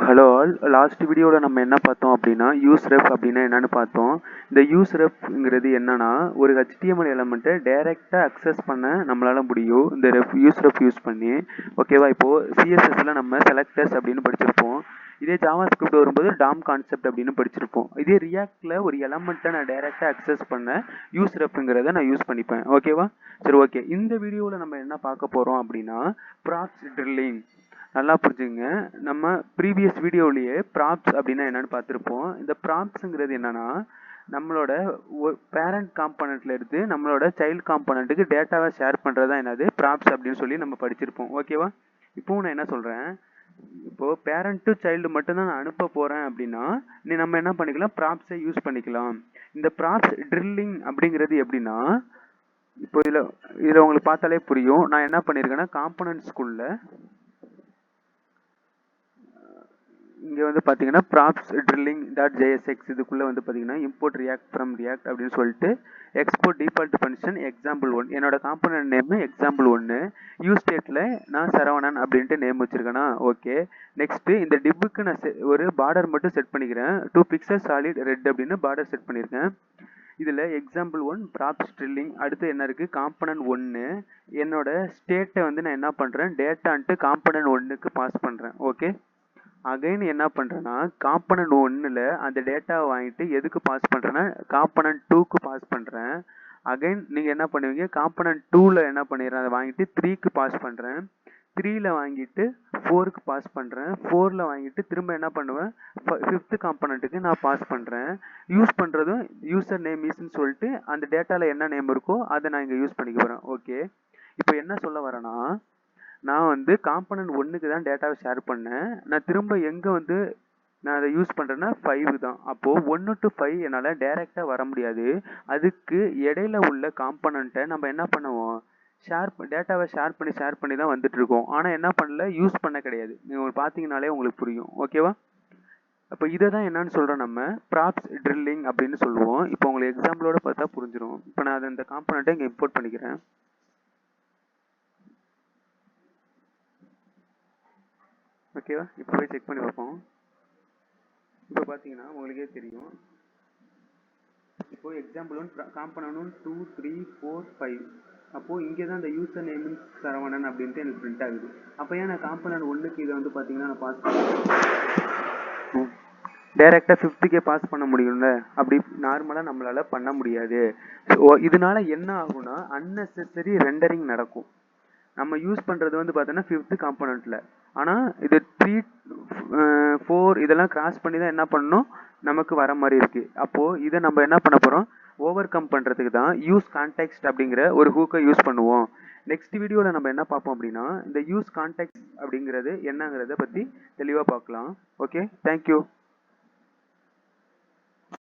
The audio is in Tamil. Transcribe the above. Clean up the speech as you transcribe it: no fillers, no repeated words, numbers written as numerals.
ஹலோ ஆல், லாஸ்ட் வீடியோவில் நம்ம என்ன பார்த்தோம் அப்படின்னா யூஸ் ரெஃப் அப்படின்னா என்னன்னு பார்த்தோம். இந்த யூஸ் ரெஃப்ங்கிறது என்னன்னா ஒரு HTML எலமெண்ட்டை டைரெக்டாக அக்சஸ் பண்ண நம்மளால முடியும் இந்த யூஸ் ரெஃப் யூஸ் பண்ணி. ஓகேவா? இப்போது சிஎஸ்எஸ்ல நம்ம செலக்டர்ஸ் அப்படின்னு படிச்சிருப்போம். இதே ஜாவா ஸ்கிரிப்ட் வரும்போது டாம் கான்செப்ட் அப்படின்னு படிச்சிருப்போம். இதே ரியாக்டில் ஒரு எலமெண்ட்டை நான் டைரெக்டாக அக்சஸ் பண்ண யூஸ் ரெஃப்ங்கிறத நான் யூஸ் பண்ணிப்பேன். ஓகேவா? சரி, ஓகே. இந்த வீடியோவில் நம்ம என்ன பார்க்க போகிறோம் அப்படின்னா ப்ராப்ஸ் ட்ரில்லிங். நல்லா புரிஞ்சுங்க. நம்ம ப்ரீவியஸ் வீடியோவிலேயே ப்ராப்ஸ் அப்படின்னா என்னன்னு பார்த்துருப்போம். இந்த ப்ராப்ஸுங்கிறது என்னன்னா நம்மளோட பேரண்ட் காம்பனண்ட்ல இருந்து நம்மளோட சைல்டு காம்பனண்ட்டுக்கு டேட்டாவை ஷேர் பண்ணுறதா என்னது ப்ராப்ஸ் அப்படின்னு சொல்லி நம்ம படிச்சிருப்போம். ஓகேவா? இப்போவும் நான் என்ன சொல்கிறேன், இப்போது பேரண்ட் டு சைல்டு மட்டும்தான் நான் அனுப்ப போகிறேன் அப்படின்னா நம்ம என்ன பண்ணிக்கலாம், ப்ராப்ஸை யூஸ் பண்ணிக்கலாம். இந்த ப்ராப்ஸ் ட்ரில்லிங் அப்படிங்கிறது எப்படின்னா, இப்போ இதில் உங்களுக்கு பார்த்தாலே புரியும். நான் என்ன பண்ணியிருக்கேன்னா காம்பனண்ட்ஸ்குள்ள இங்கே வந்து பார்த்தீங்கன்னா ப்ராப்ஸ் ட்ரில்லிங் டாட் ஜேஎஸ்எக்ஸ் இதுக்குள்ளே வந்து பார்த்தீங்கன்னா இம்போர்ட் ரியாக்ட் ஃப்ரம் ரியாக்ட் அப்படின்னு சொல்லிட்டு எக்ஸ்போர்ட் டிஃபால்ட் ஃபங்க்ஷன் எக்ஸாம்பிள் 1, என்னோட காம்பனன்ட் நேம் எக்ஸாம்பிள் 1, யூஸ் ஸ்டேட்டில் நான் சரவணன் அப்படின்ட்டு நேம் வச்சுருக்கேன்னா. ஓகே, நெக்ஸ்ட்டு இந்த டிப்புக்கு நான் ஒரு பார்டர் மட்டும் செட் பண்ணிக்கிறேன். 2 பிக்சல் சாலிட் ரெட் அப்படின்னு பார்டர் செட் பண்ணியிருக்கேன். இதில் எக்ஸாம்பிள் 1 ப்ராப்ஸ் ட்ரில்லிங். அடுத்து என்ன இருக்குது, காம்பனன்ட் 1. என்னோட ஸ்டேட்டை வந்து நான் என்ன பண்ணுறேன், டேட்டான்ட்டு காம்பனன்ட் 1க்கு பாஸ் பண்ணுறேன். ஓகே, அகைன் என்ன பண்ணுறேன்னா காம்பனன்ட் 1ல் அந்த டேட்டாவை வாங்கிட்டு எதுக்கு பாஸ் பண்ணுறேன்னா காம்பனன்ட் 2க்கு பாஸ் பண்ணுறேன். அகைன் நீங்கள் என்ன பண்ணுவீங்க, காம்பனன்ட் 2ல் என்ன பண்ணிடுறேன், அதை வாங்கிட்டு 3க்கு பாஸ் பண்ணுறேன். 3ல் வாங்கிட்டு 4க்கு பாஸ் பண்ணுறேன். 4ல் வாங்கிட்டு திரும்ப என்ன பண்ணுவேன், 5th காம்பனண்ட்டுக்கு நான் பாஸ் பண்ணுறேன். யூஸ் பண்ணுறதும் யூசர் நேம் ஈஸ்ன்னு சொல்லிட்டு அந்த டேட்டாவில் என்ன நேம் இருக்கோ அதை நான் இங்கே யூஸ் பண்ணிக்க போகிறேன். ஓகே, இப்போ என்ன சொல்ல வரேன்னா, நான் வந்து காம்பனன்ட் 1க்கு தான் டேட்டாவை ஷேர் பண்ணேன். நான் திரும்ப எங்கே வந்து நான் அதை யூஸ் பண்ணுறேன்னா 5 தான். அப்போது 1 to 5 என்னால் டைரெக்டாக வர முடியாது. அதுக்கு இடையில உள்ள காம்பனண்ட்டை நம்ம என்ன பண்ணுவோம், டேட்டாவை ஷேர் பண்ணி தான் வந்துட்டுருக்கோம். ஆனால் என்ன பண்ணல, யூஸ் பண்ண கிடையாது. நீங்கள் பார்த்தீங்கனாலே உங்களுக்கு புரியும். ஓகேவா? அப்போ இதை தான் என்னன்னு சொல்கிறோம், நம்ம ப்ராப்ஸ் ட்ரில்லிங் அப்படின்னு சொல்லுவோம். இப்போ உங்களுக்கு எக்ஸாம்பிளோட பார்த்தா புரிஞ்சிடும். இப்போ நான் அதை இந்த காம்பனண்ட்டை இங்கே இம்போர்ட் பண்ணிக்கிறேன். ஓகேவா? இப்போ போய் செக் பண்ணி பார்ப்போம். இப்போ பார்த்தீங்கன்னா உங்களுக்கே தெரியும். இப்போ எக்ஸாம்பிள் 1 காம்பனன்ட் 1 2 3 4 5. அப்போது இங்கே தான் இந்த யூசர் நேம் சரவணன் அப்படின்ட்டு எனக்கு பிரிண்ட் ஆகுது. அப்போ ஏன் நான் காம்பனன்ட் 1க்கு இதை வந்து பார்த்தீங்கன்னா நான் பாஸ் பண்ண டைரெக்டாக 5த்துக்கே பாஸ் பண்ண முடியும்ல, அப்படி நார்மலாக நம்மளால் பண்ண முடியாது. ஸோ இதனால என்ன ஆகும்னா அன்னெசரி ரெண்டரிங் நடக்கும். நம்ம யூஸ் பண்ணுறது வந்து பார்த்தோன்னா 5th காம்பனண்ட்டில். ஆனால் இது 3 4 இதெல்லாம் கிராஸ் பண்ணி தான் என்ன பண்ணணும், நமக்கு வர மாதிரி இருக்குது. அப்போது இதை நம்ம என்ன பண்ண போகிறோம், ஓவர் கம் பண்ணுறதுக்கு தான் யூஸ் கான்டெக்ஸ்ட் அப்படிங்கிற ஒரு ஹூக்கை யூஸ் பண்ணுவோம். நெக்ஸ்ட் வீடியோவில் நம்ம என்ன பார்ப்போம் அப்படின்னா இந்த யூஸ் கான்டெக்ஸ்ட் அப்படிங்கிறது என்னங்கிறத பற்றி தெளிவாக பார்க்கலாம். Okay, thank you.